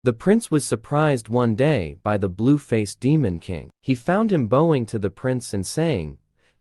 The prince was surprised one day by the blue-faced demon king. He found him bowing to the prince and saying,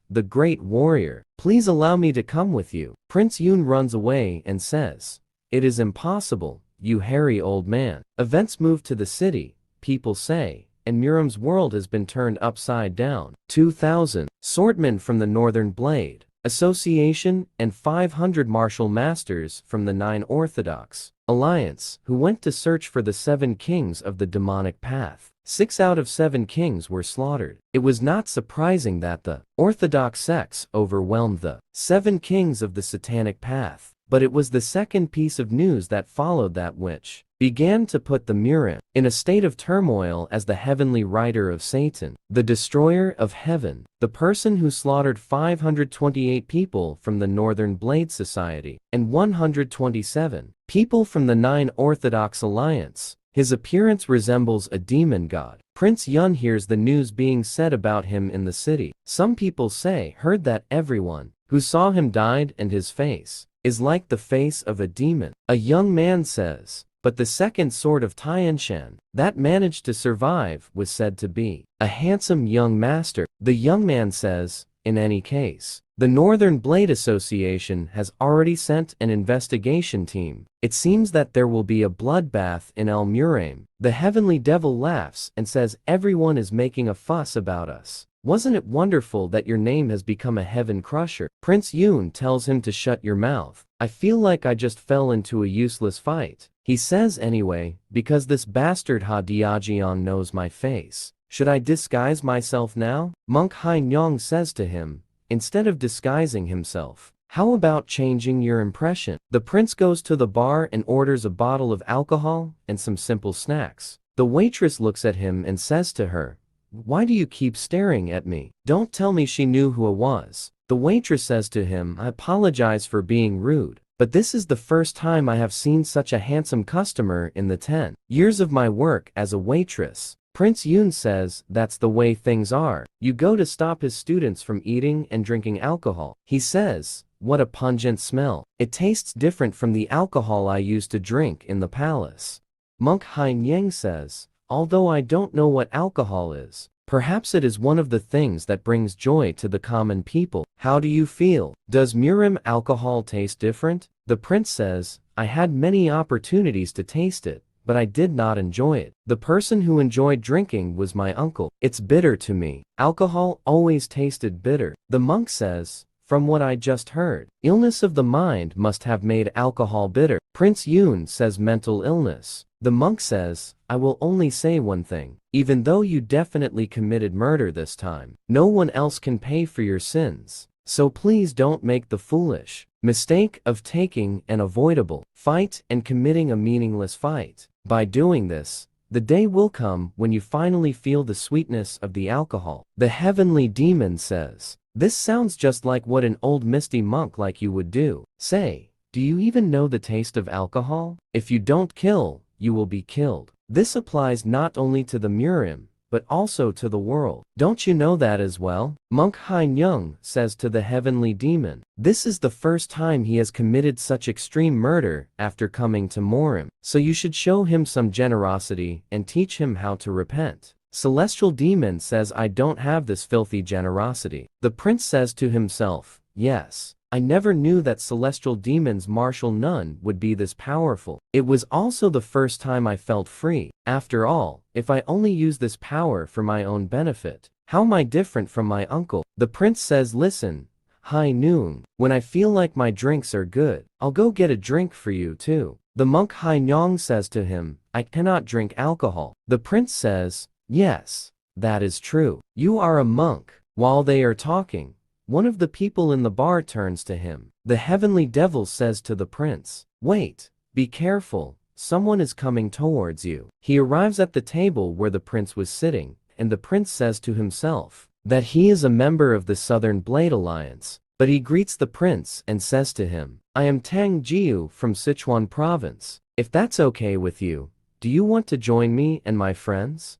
"The great warrior, please allow me to come with you." Prince Yun runs away and says, "It is impossible, you hairy old man." Events move to the city, people say, and Muram's world has been turned upside down. 2000. Swordsmen from the Northern Blade Association and 500 martial masters from the Nine Orthodox Alliance, who went to search for the 7 kings of the demonic path. 6 out of 7 kings were slaughtered. It was not surprising that the Orthodox sects overwhelmed the 7 kings of the satanic path, but it was the second piece of news that followed that which began to put the Muram in a state of turmoil as the heavenly rider of Satan, the destroyer of heaven, the person who slaughtered 528 people from the Northern Blade Society and 127 people from the Nine Orthodox Alliance. His appearance resembles a demon god. Prince Yun hears the news being said about him in the city. Some people heard that everyone who saw him died and his face is like the face of a demon. A young man says, but the second sword of Tianshan that managed to survive was said to be a handsome young master. The young man says, in any case, the Northern Blade Association has already sent an investigation team. It seems that there will be a bloodbath in El Muram. The heavenly devil laughs and says, everyone is making a fuss about us. Wasn't it wonderful that your name has become a heaven crusher? Prince Yun tells him to shut your mouth. I feel like I just fell into a useless fight. He says anyway, because this bastard Ha Diajiang knows my face. Should I disguise myself now? Monk Hai Nyong says to him, instead of disguising himself, how about changing your impression? The prince goes to the bar and orders a bottle of alcohol and some simple snacks. The waitress looks at him and says to her, "Why do you keep staring at me?" Don't tell me she knew who it was. The waitress says to him, I apologize for being rude, but this is the first time I have seen such a handsome customer in the 10 years of my work as a waitress. Prince Yun says, that's the way things are. You go to stop his students from eating and drinking alcohol. He says, what a pungent smell. It tastes different from the alcohol I used to drink in the palace. Monk Hai Nyang says, although I don't know what alcohol is, perhaps it is one of the things that brings joy to the common people. How do you feel? Does Muram alcohol taste different? The prince says, I had many opportunities to taste it, but I did not enjoy it. The person who enjoyed drinking was my uncle. It's bitter to me. Alcohol always tasted bitter. The monk says, from what I just heard, illness of the mind must have made alcohol bitter. Prince Yun says mental illness. The monk says, I will only say one thing. Even though you definitely committed murder this time, no one else can pay for your sins. So please don't make the foolish mistake of taking an avoidable fight and committing a meaningless fight. By doing this, the day will come when you finally feel the sweetness of the alcohol. The heavenly demon says, this sounds just like what an old misty monk like you would do. Say, do you even know the taste of alcohol? If you don't kill, you will be killed. This applies not only to the Muram, but also to the world. Don't you know that as well? Monk Hai Nyung says to the heavenly demon, this is the first time he has committed such extreme murder after coming to Muram, so you should show him some generosity and teach him how to repent. Celestial demon says I don't have this filthy generosity. The prince says to himself, yes. I never knew that celestial demon's martial nun would be this powerful. It was also the first time I felt free. After all, if I only use this power for my own benefit, how am I different from my uncle? The prince says, listen, Hai Noon, when I feel like my drinks are good, I'll go get a drink for you too. The monk Hai Nyong says to him, I cannot drink alcohol. The prince says, yes, that is true. You are a monk. While they are talking, one of the people in the bar turns to him. The heavenly devil says to the prince, wait, be careful, someone is coming towards you. He arrives at the table where the prince was sitting, and the prince says to himself that he is a member of the Southern Blade Alliance, but he greets the prince and says to him, I am Tang Jiu from Sichuan province. If that's okay with you, do you want to join me and my friends?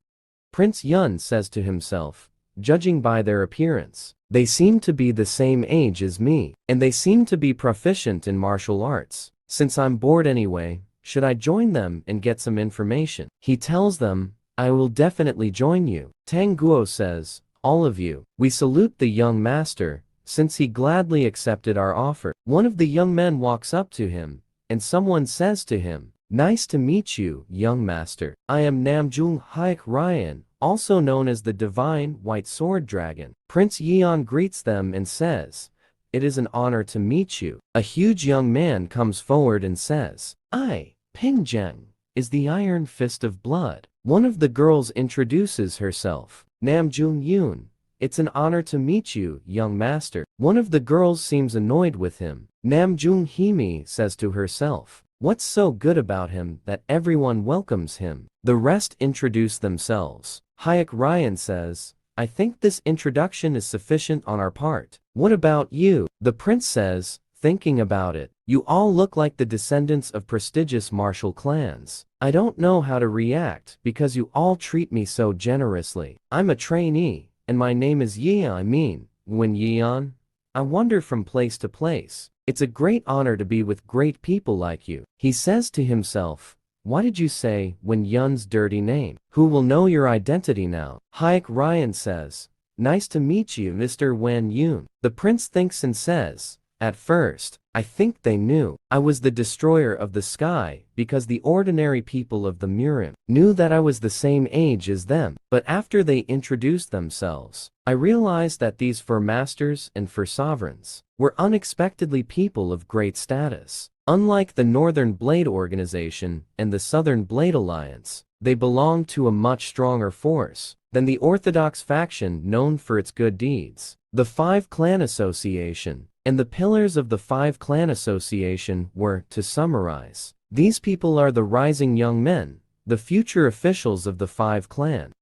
Prince Yun says to himself, judging by their appearance, they seem to be the same age as me, and they seem to be proficient in martial arts. Since I'm bored anyway, should I join them and get some information? He tells them, I will definitely join you. Tang Guo says, all of you. We salute the young master, since he gladly accepted our offer. One of the young men walks up to him, and someone says to him, nice to meet you, young master. I am Namjoon Hyuk Ryan, also known as the Divine White Sword Dragon. Prince Yeon greets them and says, it is an honor to meet you. A huge young man comes forward and says, I, Ping Zheng, is the Iron Fist of Blood. One of the girls introduces herself. Namjoon Yoon, it's an honor to meet you, young master. One of the girls seems annoyed with him. Namjoon Himi says to herself, what's so good about him that everyone welcomes him? The rest introduce themselves. Hyuk Ryan says, I think this introduction is sufficient on our part. What about you? The prince says, thinking about it, you all look like the descendants of prestigious martial clans. I don't know how to react because you all treat me so generously. I'm a trainee, and my name is Wen Yeon. I wander from place to place. It's a great honor to be with great people like you. He says to himself, why did you say Wen Yun's dirty name? Who will know your identity now? Hyuk Ryan says, nice to meet you, Mr. Wen Yun. The prince thinks and says, at first, I think they knew I was the destroyer of the sky because the ordinary people of the Murim knew that I was the same age as them. But after they introduced themselves, I realized that these fur masters and fur sovereigns were unexpectedly people of great status. Unlike the Northern Blade Organization and the Southern Blade Alliance, they belonged to a much stronger force than the Orthodox faction known for its good deeds. The Five Clan Association and the pillars of the Five Clan Association were, to summarize, these people are the rising young men, the future officials of the Five Clan.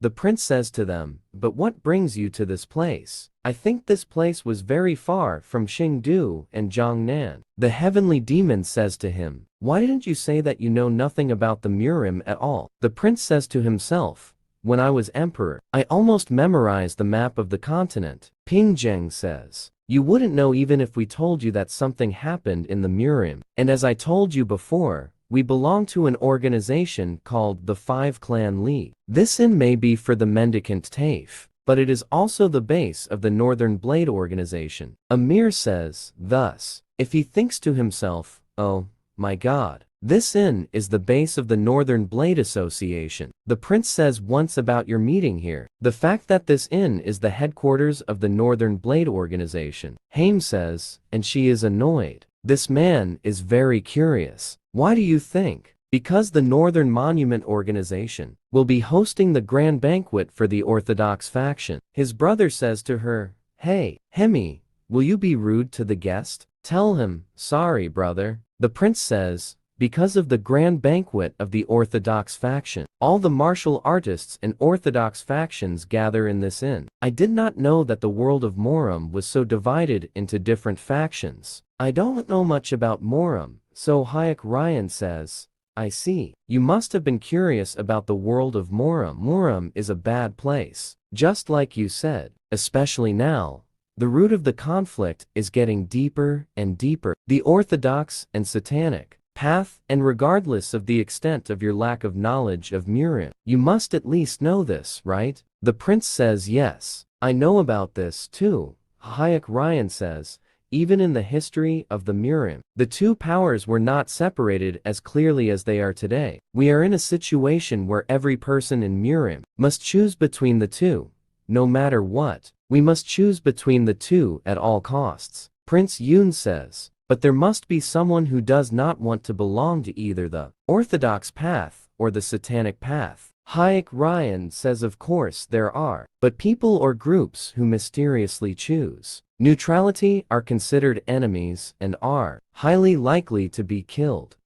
The prince says to them, but what brings you to this place? I think this place was very far from Xingdu and Jiangnan. The heavenly demon says to him, why didn't you say that you know nothing about the Murim at all? The prince says to himself, when I was emperor, I almost memorized the map of the continent. Ping Zheng says, you wouldn't know even if we told you that something happened in the Murim. And as I told you before, we belong to an organization called the Five Clan League. This inn may be for the mendicant Taif, but it is also the base of the Northern Blade Organization. Amir says, thus, if he thinks to himself, oh, my God, this inn is the base of the Northern Blade Association. The prince says once about your meeting here. The fact that this inn is the headquarters of the Northern Blade Organization. Haim says, and she is annoyed. This man is very curious. Why do you think? Because the Northern Monument Organization will be hosting the grand banquet for the Orthodox faction. His brother says to her, hey, Hemi, will you be rude to the guest? Tell him, sorry brother. The prince says, because of the grand banquet of the Orthodox faction, all the martial artists and Orthodox factions gather in this inn. I did not know that the world of Morum was so divided into different factions. I don't know much about Morum, so Hyuk Ryan says, I see. You must have been curious about the world of Morum. Morum is a bad place. Just like you said, especially now. The root of the conflict is getting deeper and deeper. The Orthodox and Satanic path, and regardless of the extent of your lack of knowledge of Murim, you must at least know this, right? The prince says yes, I know about this too. Hyuk Ryan says, even in the history of the Murim, the two powers were not separated as clearly as they are today. We are in a situation where every person in Murim must choose between the two. No matter what, we must choose between the two at all costs. Prince Yoon says, but there must be someone who does not want to belong to either the Orthodox path or the Satanic path. Hyuk Ryan says of course there are, but people or groups who mysteriously choose neutrality are considered enemies and are highly likely to be killed.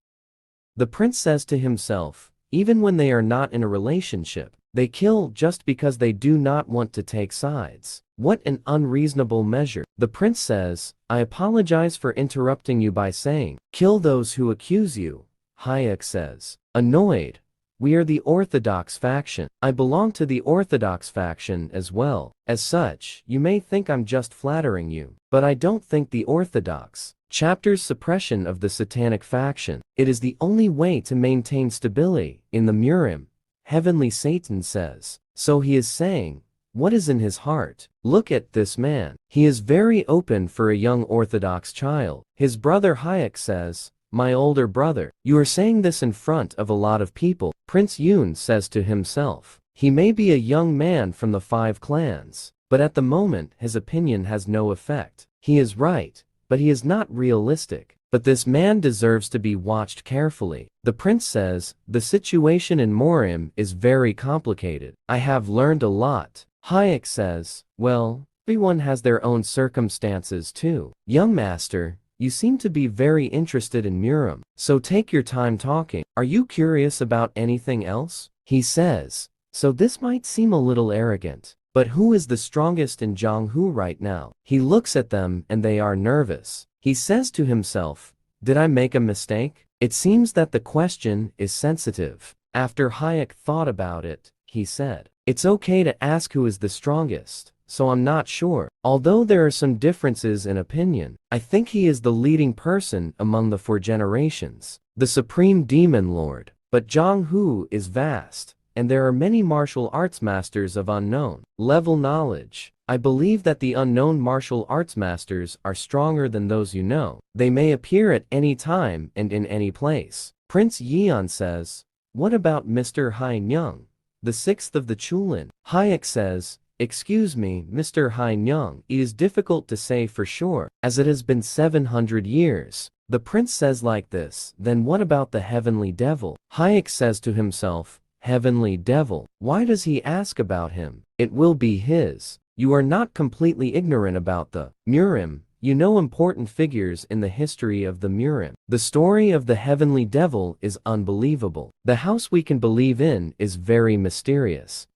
The prince says to himself, even when they are not in a relationship, they kill just because they do not want to take sides. What an unreasonable measure. The prince says, I apologize for interrupting you by saying, kill those who accuse you. Hyuk says, annoyed, we are the Orthodox faction. I belong to the Orthodox faction as well. As such, you may think I'm just flattering you, but I don't think the Orthodox Chapters suppression of the satanic faction. It is the only way to maintain stability in the Murim. Heavenly Satan says. So he is saying, what is in his heart? Look at this man. He is very open for a young Orthodox child. His brother Hayek says, my older brother, you are saying this in front of a lot of people. Prince Yoon says to himself, he may be a young man from the 5 clans, but at the moment his opinion has no effect. He is right, but he is not realistic. But this man deserves to be watched carefully. The prince says, the situation in Morim is very complicated. I have learned a lot. Hayek says, well, everyone has their own circumstances too. Young master, you seem to be very interested in Murim, so take your time talking. Are you curious about anything else? He says, so this might seem a little arrogant, but who is the strongest in Jonghu right now? He looks at them and they are nervous. He says to himself, did I make a mistake? It seems that the question is sensitive. After Hayek thought about it, he said, it's okay to ask who is the strongest, so I'm not sure. Although there are some differences in opinion, I think he is the leading person among the 4 generations, the supreme demon lord. But Jonghu is vast, and there are many martial arts masters of unknown level knowledge. I believe that the unknown martial arts masters are stronger than those you know. They may appear at any time and in any place. Prince Yeon says, what about Mr. Hainyang, the 6th of the Chulin? Hayek says, excuse me, Mr. Hainyang, it is difficult to say for sure, as it has been 700 years. The prince says like this, then what about the heavenly devil? Hayek says to himself, heavenly devil, why does he ask about him? It will be his. You are not completely ignorant about the Murim. You know important figures in the history of the Murim. The story of the heavenly devil is unbelievable. The house we can believe in is very mysterious.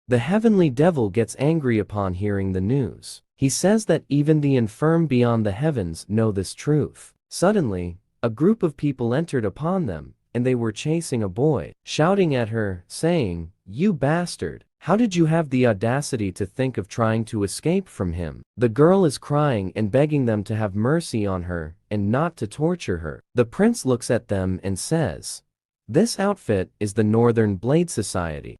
The heavenly devil gets angry upon hearing the news. He says that even the infirm beyond the heavens know this truth. Suddenly, a group of people entered upon them, and they were chasing a boy, shouting at her, saying, you bastard. How did you have the audacity to think of trying to escape from him? The girl is crying and begging them to have mercy on her and not to torture her. The prince looks at them and says, this outfit is the Northern Blade Society.